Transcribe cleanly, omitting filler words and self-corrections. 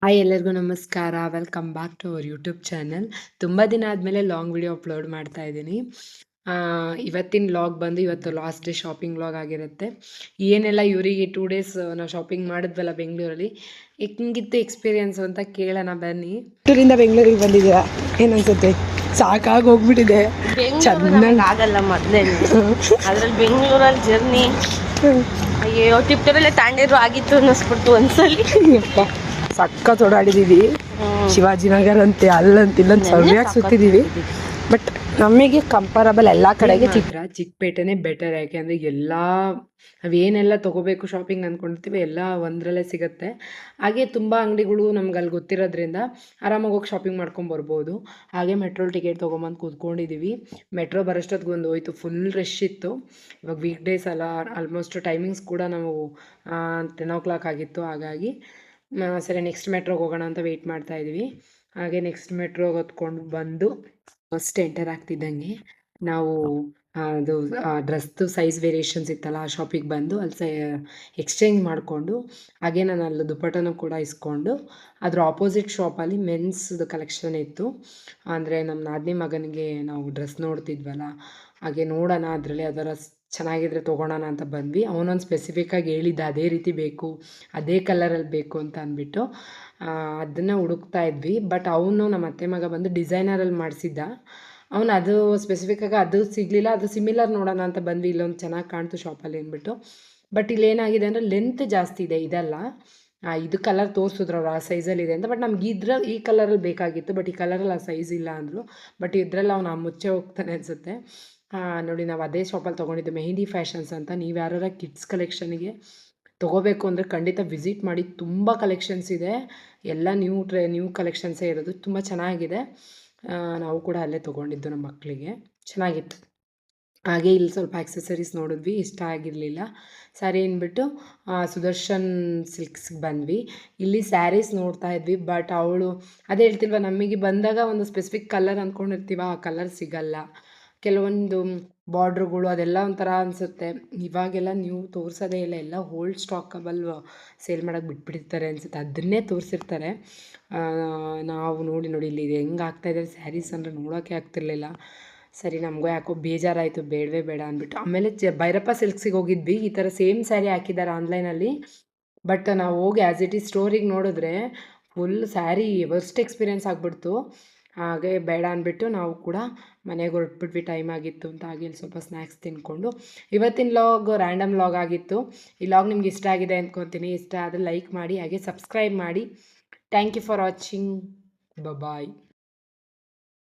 Hi ಎಲ್ಲರಿಗೂ ನಮಸ್ಕಾರ. Welcome back to our YouTube channel. ತುಂಬ ದಿನ ಆದಮೇಲೆ ಲಾಂಗ್ ವಿಡಿಯೋ ಅಪ್ಲೋಡ್ ಮಾಡ್ತಾ ಇದ್ದೀನಿ. ಇವತ್ತಿನ ವ್ಲಾಗ್ ಬಂದು ಇವತ್ತು ಲಾಸ್ಟ್ ಡೇ ಶಾಪಿಂಗ್ ವ್ಲಾಗ್ ಆಗಿರುತ್ತೆ. ಏನೆಲ್ಲ ಇವರಿಗೆ 2 ಡೇಸ್ ನಾವು ಶಾಪಿಂಗ್ ಮಾಡಿದ್ವಲ್ಲ ಬೆಂಗಳೂರಲ್ಲಿ, ಹೆಂಗಿತ್ತು ಎಕ್ಸ್ಪೀರಿಯನ್ಸು ಅಂತ ಕೇಳೋಣ ಬನ್ನಿ. ಬೆಂಗಳೂರಿಂದ ಬೆಂಗಳೂರಿಗೆ ಬಂದಿದ್ದೀರಾ, ಏನನ್ಸುತ್ತೆ? ಸಾಕಾಗಿ ಹೋಗ್ಬಿಟ್ಟಿದೆ. ಚೆನ್ನಾಗಿ ಆಗಲ್ಲ ಮೊದಲೇ ಅದ್ರಲ್ಲಿ ಬೆಂಗಳೂರಲ್ಲಿ ಜರ್ನಿ. ಅಯ್ಯೋ ಟಿಪ್ಟರಲ್ಲೇ ತಾಂಡಿರು ಆಗಿತ್ತು ಅನ್ನಿಸ್ಬಿಡ್ತು ಒಂದ್ಸಲಿ. ಸಖತ್ ಓಡಾಡಿದೀವಿ. ಶಿವಾಜಿನಗರ ಅಂತೆ ಅಲ್ಲಂತ ಇಲ್ಲಂತ ಸರಿಯಾಗಿ ಸುತ್ತಿದೀವಿ. ಬಟ್ ನಮಗೆ ಕಂಪೇರಬಲ್ ಎಲ್ಲ ಕಡೆಗೆ ಚಿಕ್ಕಪೇಟೆನೇ ಬೆಟರ್. ಯಾಕೆಂದರೆ ಎಲ್ಲ ನಾವೇನೆಲ್ಲ ತೊಗೋಬೇಕು ಶಾಪಿಂಗ್ ಅಂದ್ಕೊಂಡಿರ್ತೀವಿ ಎಲ್ಲ ಒಂದರಲ್ಲೇ ಸಿಗುತ್ತೆ. ಹಾಗೆ ತುಂಬ ಅಂಗಡಿಗಳು ನಮ್ಗೆ ಅಲ್ಲಿ ಗೊತ್ತಿರೋದ್ರಿಂದ ಆರಾಮಾಗಿ ಹೋಗಿ ಶಾಪಿಂಗ್ ಮಾಡ್ಕೊಂಬರ್ಬೋದು. ಹಾಗೆ ಮೆಟ್ರೋಲ್ ಟಿಕೆಟ್ ತೊಗೊಂಬಂದು ಕೂತ್ಕೊಂಡಿದ್ದೀವಿ. ಮೆಟ್ರೋ ಬರೋಷ್ಟೊತ್ತಿಗೆ ಒಂದು ಹೋಯ್ತು, ಫುಲ್ ರಶ್ ಇತ್ತು. ಇವಾಗ ವೀಕ್ ಡೇಸ್ ಅಲ್ಲ, ಆಲ್ಮೋಸ್ಟ್ ಟೈಮಿಂಗ್ಸ್ ಕೂಡ ನಾವು 10 o'clock ಆಗಿತ್ತು. ಹಾಗಾಗಿ ಸರಿ ನೆಕ್ಸ್ಟ್ ಮೆಟ್ರೋಗೆ ಹೋಗೋಣ ಅಂತ ವೆಯ್ಟ್ ಮಾಡ್ತಾಯಿದ್ವಿ. ಹಾಗೆ ನೆಕ್ಸ್ಟ್ ಮೆಟ್ರೋಗೆ ಹೊತ್ಕೊಂಡು ಬಂದು ಫಸ್ಟ್ ಎಂಟರ್ ಆಗ್ತಿದ್ದಂಗೆ ನಾವು ಅದು ಡ್ರೆಸ್ದು ಸೈಜ್ ವೇರಿಯೇಷನ್ಸ್ ಇತ್ತಲ್ಲ ಆ ಶಾಪಿಗೆ ಬಂದು ಅಲ್ಲಿ ಎಕ್ಸ್ಚೇಂಜ್ ಮಾಡಿಕೊಂಡು ಹಾಗೆ ನಾನು ಅಲ್ಲಿ ದುಪ್ಪಟ್ಟನೂ ಕೂಡ ಇಸ್ಕೊಂಡು ಅದ್ರ ಆಪೋಸಿಟ್ ಶಾಪಲ್ಲಿ ಮೆನ್ಸ್ದು ಕಲೆಕ್ಷನ್ ಇತ್ತು. ಅಂದರೆ ನಮ್ಮ ನಾದಿನಿ ಮಗನಿಗೆ ನಾವು ಡ್ರೆಸ್ ನೋಡ್ತಿದ್ವಲ್ಲ, ಹಾಗೆ ನೋಡೋಣ ಅದರಲ್ಲಿ ಅದರ ಚೆನ್ನಾಗಿದ್ರೆ ತೊಗೊಳೋಣ ಅಂತ ಬಂದ್ವಿ. ಅವನೊಂದು ಸ್ಪೆಸಿಫಿಕ್ಕಾಗಿ ಹೇಳಿದ್ದ ಅದೇ ರೀತಿ ಬೇಕು, ಅದೇ ಕಲರಲ್ಲಿ ಬೇಕು ಅಂತ ಅಂದ್ಬಿಟ್ಟು ಅದನ್ನು ಹುಡುಕ್ತಾ ಇದ್ವಿ. ಬಟ್ ಅವನು ನಮ್ಮ ಅತ್ತೆ ಮಗ ಬಂದು ಡಿಸೈನರಲ್ಲಿ ಮಾಡಿಸಿದ್ದ. ಅವನು ಅದು ಸ್ಪೆಸಿಫಿಕ್ಕಾಗಿ ಅದು ಸಿಗಲಿಲ್ಲ, ಅದು ಸಿಮಿಲರ್ ನೋಡೋಣ ಅಂತ ಬಂದ್ವಿ. ಇಲ್ಲೊಂದು ಚೆನ್ನಾಗಿ ಕಾಣ್ತು ಶಾಪಲ್ಲಿ ಅಂದ್ಬಿಟ್ಟು. ಬಟ್ ಇಲ್ಲೇನಾಗಿದೆ ಅಂದರೆ ಲೆಂತ್ ಜಾಸ್ತಿ ಇದೆ, ಇದಲ್ಲ ಇದು ಕಲರ್ ತೋರಿಸಿದ್ರು ಅವ್ರು ಆ ಸೈಜಲ್ಲಿದೆ ಅಂತ. ಬಟ್ ನಮ್ಗೆ ಈ ಕಲರಲ್ಲಿ ಬೇಕಾಗಿತ್ತು, ಬಟ್ ಈ ಕಲರಲ್ಲಿ ಆ ಸೈಜ್ ಇಲ್ಲ ಅಂದರು. ಬಟ್ ಇದರಲ್ಲಿ ಅವನು ಮುಚ್ಚೆ ಹೋಗ್ತಾನೆ ಅನಿಸುತ್ತೆ. ನೋಡಿ, ನಾವು ಅದೇ ಶಾಪಲ್ಲಿ ತೊಗೊಂಡಿದ್ದು, ಮೆಹಂದಿ ಫ್ಯಾಷನ್ಸ್ ಅಂತ. ನೀವು ಯಾರಾರ ಕಿಡ್ಸ್ ಕಲೆಕ್ಷನ್ಗೆ ತೊಗೋಬೇಕು ಅಂದರೆ ಖಂಡಿತ ವಿಸಿಟ್ ಮಾಡಿ. ತುಂಬ ಕಲೆಕ್ಷನ್ಸ್ ಇದೆ, ಎಲ್ಲ ನ್ಯೂ ಕಲೆಕ್ಷನ್ಸೇ ಇರೋದು, ತುಂಬ ಚೆನ್ನಾಗಿದೆ. ನಾವು ಕೂಡ ಅಲ್ಲೇ ತೊಗೊಂಡಿದ್ದು ನಮ್ಮ ಮಕ್ಕಳಿಗೆ, ಚೆನ್ನಾಗಿತ್ತು. ಹಾಗೆ ಇಲ್ಲಿ ಸ್ವಲ್ಪ ಆಕ್ಸೆಸರೀಸ್ ನೋಡಿದ್ವಿ, ಇಷ್ಟ ಆಗಿರಲಿಲ್ಲ. ಸರಿ ಅಂದ್ಬಿಟ್ಟು ಸುದರ್ಶನ್ ಸಿಲ್ಕ್ಸ್ಗೆ ಬಂದ್ವಿ. ಇಲ್ಲಿ ಸ್ಯಾರೀಸ್ ನೋಡ್ತಾ ಇದ್ವಿ. ಬಟ್ ಅವಳು ಅದೇ ಹೇಳ್ತಿಲ್ವ, ನಮಗೆ ಬಂದಾಗ ಒಂದು ಸ್ಪೆಸಿಫಿಕ್ ಕಲರ್ ಅಂದ್ಕೊಂಡಿರ್ತೀವ, ಆ ಕಲರ್ ಸಿಗಲ್ಲ. ಕೆಲವೊಂದು ಬಾರ್ಡ್ರುಗಳು ಅದೆಲ್ಲ ಒಂಥರ ಅನಿಸುತ್ತೆ. ಇವಾಗೆಲ್ಲ ನೀವು ತೋರಿಸೋದೇ ಇಲ್ಲ, ಎಲ್ಲ ಓಲ್ಡ್ ಸ್ಟಾಕಬಲ್ ಸೇಲ್ ಮಾಡೋಕ್ಕೆ ಬಿಟ್ಬಿಟ್ಟಿರ್ತಾರೆ ಅನಿಸುತ್ತೆ, ಅದನ್ನೇ ತೋರಿಸಿರ್ತಾರೆ. ನಾವು ನೋಡಿ ಇಲ್ಲಿ ಹೆಂಗೆ ಆಗ್ತಾಯಿದೆ ಸ್ಯಾರೀಸ್ ಅಂದರೆ ನೋಡೋಕ್ಕೆ ಆಗ್ತಿರ್ಲಿಲ್ಲ. ಸರಿ, ನಮಗೂ ಯಾಕೋ ಬೇಜಾರಾಯಿತು, ಬೇಡವೇ ಬೇಡ ಅಂದ್ಬಿಟ್ಟು ಆಮೇಲೆ ಭೈರಪ್ಪ ಸಿಲ್ಕ್ಸಿಗೆ ಹೋಗಿದ್ವಿ. ಈ ಥರ ಸೇಮ್ ಸ್ಯಾರಿ ಹಾಕಿದ್ದಾರೆ ಆನ್ಲೈನಲ್ಲಿ. ಬಟ್ ನಾವು ಹೋಗಿ ಆ್ಯಸ್ ಇಟ್ ಈಸ್ ಸ್ಟೋರಿಗೆ ನೋಡಿದ್ರೆ ಫುಲ್ ಸ್ಯಾರಿ ವರ್ಸ್ಟ್ ಎಕ್ಸ್ಪೀರಿಯೆನ್ಸ್ ಆಗಿಬಿಡ್ತು. ಹಾಗೆ ಬೇಡ ಅಂದ್ಬಿಟ್ಟು ನಾವು ಕೂಡ ಮನೆಗೆ ಹೊರಟ್ಬಿಟ್ವಿ, ಟೈಮ್ ಆಗಿತ್ತು ಅಂತ. ಹಾಗೆ ಇಲ್ಲಿ ಸ್ವಲ್ಪ ಸ್ನ್ಯಾಕ್ಸ್ ತಿನ್ಕೊಂಡು ಇವತ್ತಿನ ಲಾಗ್ ರ್ಯಾಂಡಮ್ ಲಾಗ್ ಆಗಿತ್ತು. ಈ ಲಾಗ್ ನಿಮ್ಗೆ ಇಷ್ಟ ಆಗಿದೆ ಅಂದ್ಕೊತೀನಿ. ಇಷ್ಟ ಆದರೆ ಲೈಕ್ ಮಾಡಿ, ಹಾಗೆ ಸಬ್ಸ್ಕ್ರೈಬ್ ಮಾಡಿ. Thank you for watching. Bye.